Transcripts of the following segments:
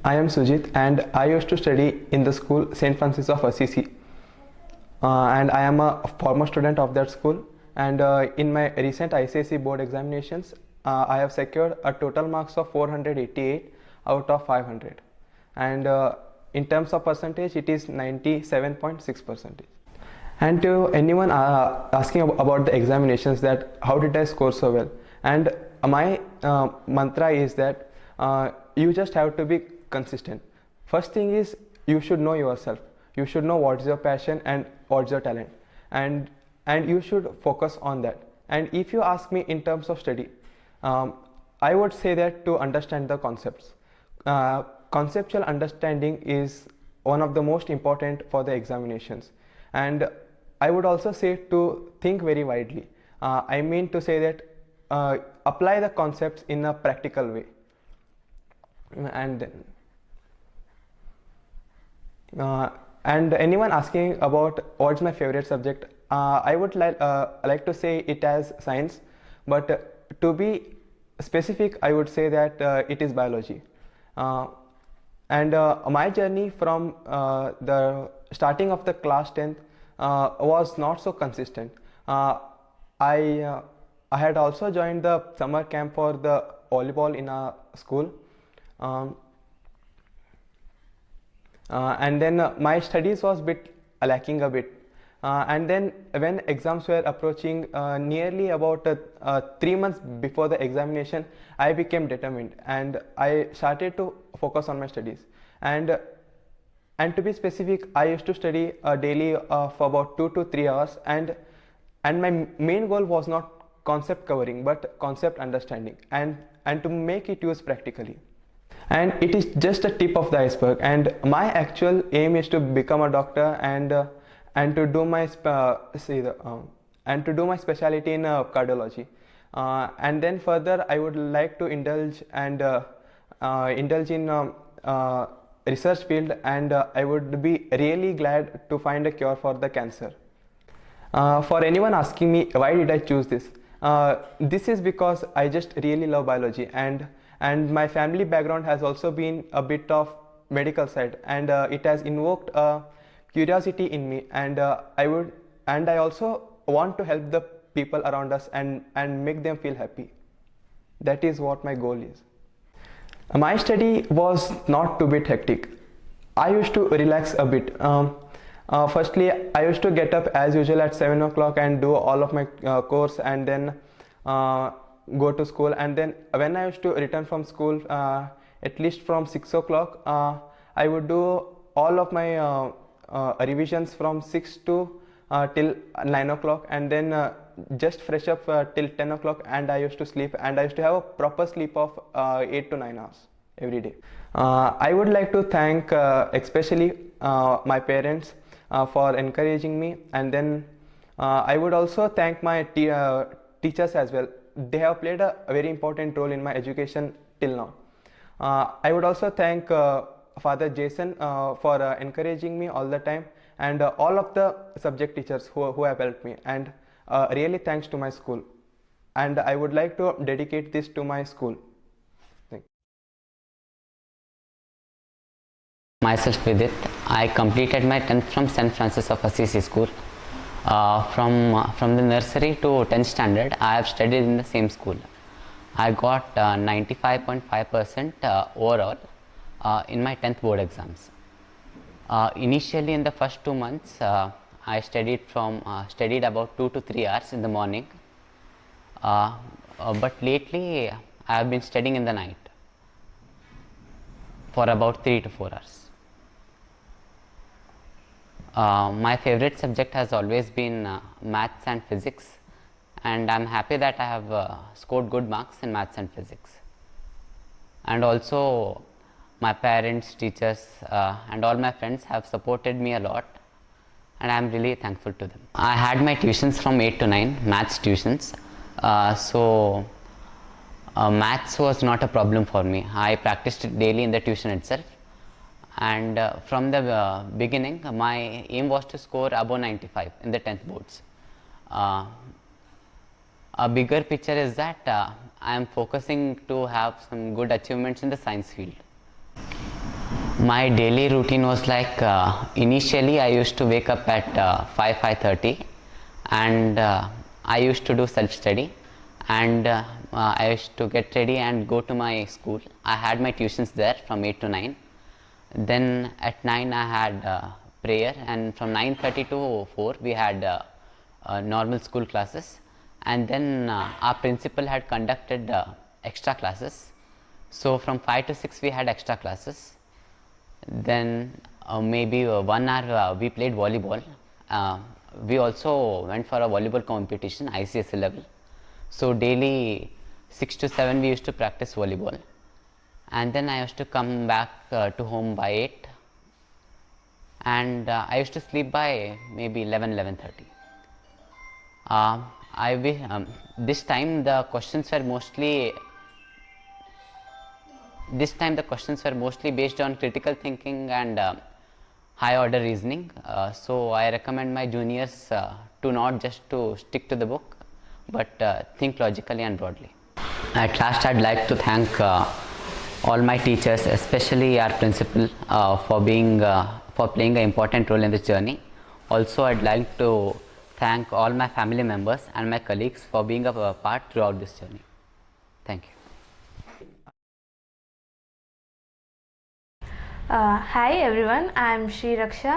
I am Sujit and I used to study in the school St.Francis of Assisi, and I am a former student of that school, and in my recent ICSE board examinations I have secured a total marks of 488 out of 500, and in terms of percentage it is 97.6%. And to anyone asking about the examinations, that how did I score so well, and my mantra is that you just have to be consistent. First thing is, you should know yourself. You should know what's your passion and what's your talent, and you should focus on that. And if you ask me in terms of study, I would say that to understand the concepts. Conceptual understanding is one of the most important for the examinations, and I would also say to think very widely. I mean to say that apply the concepts in a practical way. And then and anyone asking about what's my favorite subject, I would like to say it as science, but to be specific I would say that it is biology. And my journey from the starting of the class 10th was not so consistent. I had also joined the summer camp for the volleyball in a school, and then my studies was lacking a bit, and then when exams were approaching, nearly about 3 months before the examination, I became determined and I started to focus on my studies. And to be specific, I used to study daily for about 2 to 3 hours, and my main goal was not concept covering but concept understanding, and to make it use practically. And it is just a tip of the iceberg, and my actual aim is to become a doctor and to do my specialty in cardiology, and then further I would like to indulge in research field, and I would be really glad to find a cure for the cancer. For anyone asking me why did I choose this, this is because I just really love biology, and my family background has also been a bit of medical side, and it has invoked curiosity in me, and I also want to help the people around us and make them feel happy. That is what my goal is. My study was not too bit hectic. I used to relax a bit. Firstly, I used to get up as usual at 7 o'clock and do all of my course, and then go to school. And then when I used to return from school, at least from 6 o'clock, I would do all of my revisions from 6 to till 9 o'clock, and then just fresh up till 10 o'clock, and I used to sleep, and I used to have a proper sleep of 8 to 9 hours every day. I would like to thank especially my parents for encouraging me, and then I would also thank my teachers as well. They have played a very important role in my education till now. I would also thank Father Jason for encouraging me all the time, and all of the subject teachers who have helped me, and really thanks to my school, and I would like to dedicate this to my school. Thank you. Myself Vidit. I completed my 10th from St.Francis of Assisi school. From the nursery to 10th standard, I have studied in the same school. I got 95.5% overall in my 10th board exams. Initially, in the first 2 months, I studied about 2 to 3 hours in the morning, but lately I have been studying in the night for about 3 to 4 hours. My favorite subject has always been maths and physics, and I'm happy that I have scored good marks in maths and physics. And also my parents, teachers and all my friends have supported me a lot, and I'm really thankful to them. I had my tuitions from 8 to 9, maths tuitions, so maths was not a problem for me. I practiced it daily in the tuition itself. And from the beginning, my aim was to score above 95 in the 10th boards. A bigger picture is that I am focusing to have some good achievements in the science field. My daily routine was like, initially I used to wake up at 5:30, and I used to do self-study, and I used to get ready and go to my school. I had my tuitions there from 8 to 9. Then at 9 I had prayer, and from 9:30 to 4 we had normal school classes, and then our principal had conducted extra classes. So from 5 to 6 we had extra classes. Then maybe 1 hour we played volleyball. We also went for a volleyball competition, ICSE level. So daily 6 to 7 we used to practice volleyball, and then I used to come back to home by 8, and I used to sleep by maybe 11:30. This time the questions were mostly based on critical thinking and high order reasoning. So I recommend my juniors to not just to stick to the book, but think logically and broadly. At last, I'd like to thank all my teachers, especially our principal, for playing an important role in this journey. Also, I'd like to thank all my family members and my colleagues for being a part throughout this journey. Thank you. Hi everyone, I am Sri Raksha.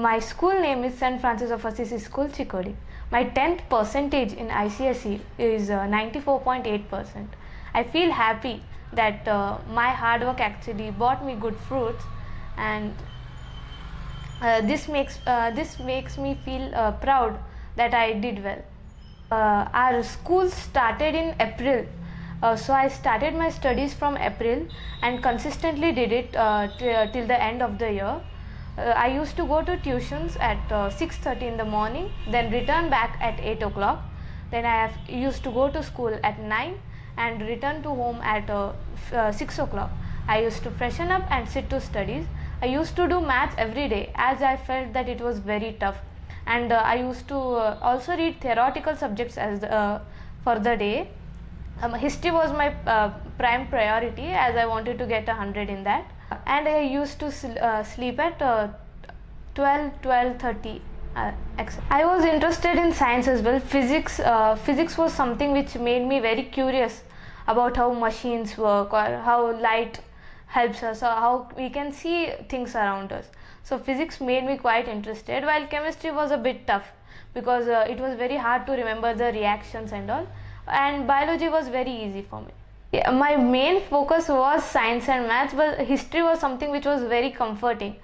My school name is St.Francis of Assisi School, Chikodi. My 10th percentage in ICSE is 94.8%. I feel happy that my hard work actually brought me good fruits, and this makes me feel proud that I did well. Our school started in April. So I started my studies from April and consistently did it till the end of the year. I used to go to tuitions at 6:30 in the morning, then return back at 8 o'clock. Then I used to go to school at 9 and return to home at 6 o'clock. I used to freshen up and sit to studies. I used to do maths every day as I felt that it was very tough. And I used to also read theoretical subjects for the day. History was my prime priority as I wanted to get 100 in that, and I used to sleep at 12:30. I was interested in science as well. Physics was something which made me very curious about how machines work, or how light helps us, or how we can see things around us. So physics made me quite interested, while chemistry was a bit tough because it was very hard to remember the reactions and all. And biology was very easy for me. Yeah, my main focus was science and maths, but history was something which was very comforting.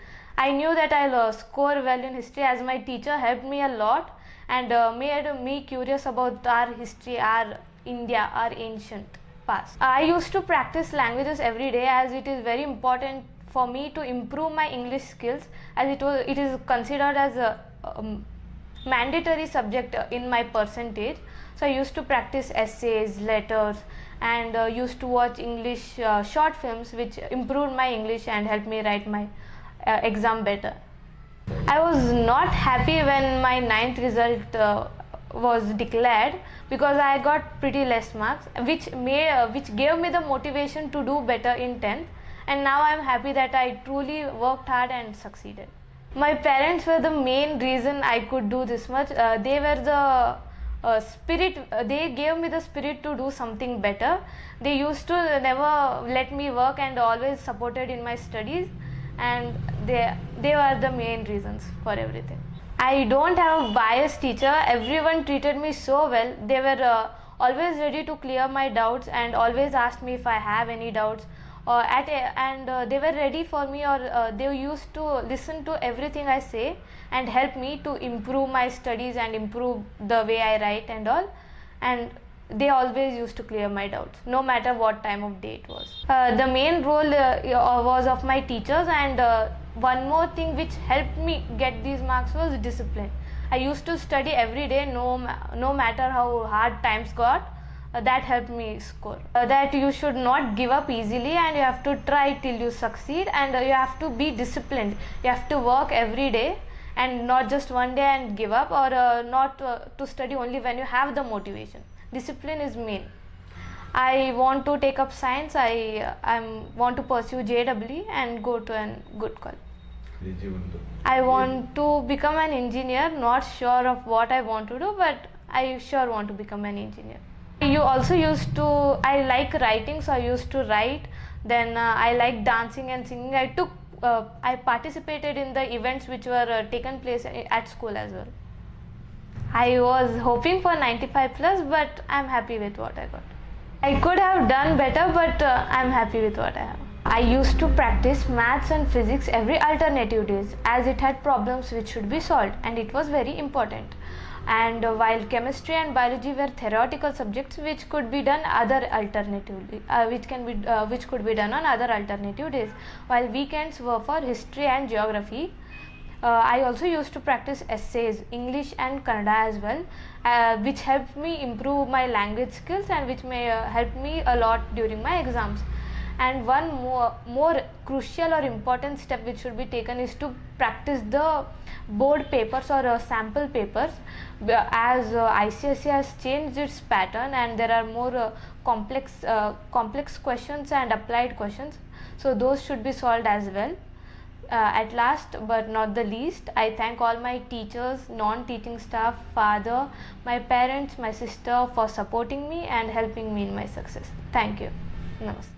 I knew that I'll score well in history as my teacher helped me a lot and made me curious about our history, our India, our ancient past. I used to practice languages every day as it is very important for me to improve my English skills, as it is considered as a mandatory subject in my percentage. So I used to practice essays, letters, and used to watch English short films which improved my English and helped me write my exam better. I was not happy when my 9th result was declared because I got pretty less marks, which gave me the motivation to do better in 10th, and now I am happy that I truly worked hard and succeeded. My parents were the main reason I could do this much. They were the spirit. They gave me the spirit to do something better. They used to never let me work and always supported in my studies, and they were the main reasons for everything. I don't have a biased teacher. Everyone treated me so well. They were always ready to clear my doubts and always asked me if I have any doubts. They were ready for me, or they used to listen to everything I say and help me to improve my studies and improve the way I write and all. And they always used to clear my doubts, no matter what time of day it was. The main role was of my teachers, and one more thing which helped me get these marks was discipline. I used to study every day, no matter how hard times got. That helped me score. That you should not give up easily, and you have to try till you succeed, and you have to be disciplined. You have to work every day and not just one day and give up, or not to study only when you have the motivation. Discipline is main. I want to take up science. I want to pursue JEE and go to a good college. I want to become an engineer. Not sure of what I want to do, but I sure want to become an engineer. You also used to. I like writing, so I used to write. Then I like dancing and singing. I participated in the events which were taken place at school as well. I was hoping for 95 plus, but I'm happy with what I got. I could have done better, but I'm happy with what I have. I used to practice maths and physics every alternative days, as it had problems which should be solved, and it was very important. And while chemistry and biology were theoretical subjects which could be done other alternatively, which could be done on other alternative days, while weekends were for history and geography. I also used to practice essays, English and Kannada as well, which helped me improve my language skills and which may help me a lot during my exams. And one more crucial or important step which should be taken is to practice the board papers or sample papers, as ICSE has changed its pattern and there are more complex questions and applied questions, so those should be solved as well. At last but not the least, I thank all my teachers, non-teaching staff, father, my parents, my sister for supporting me and helping me in my success. Thank you. Namaste.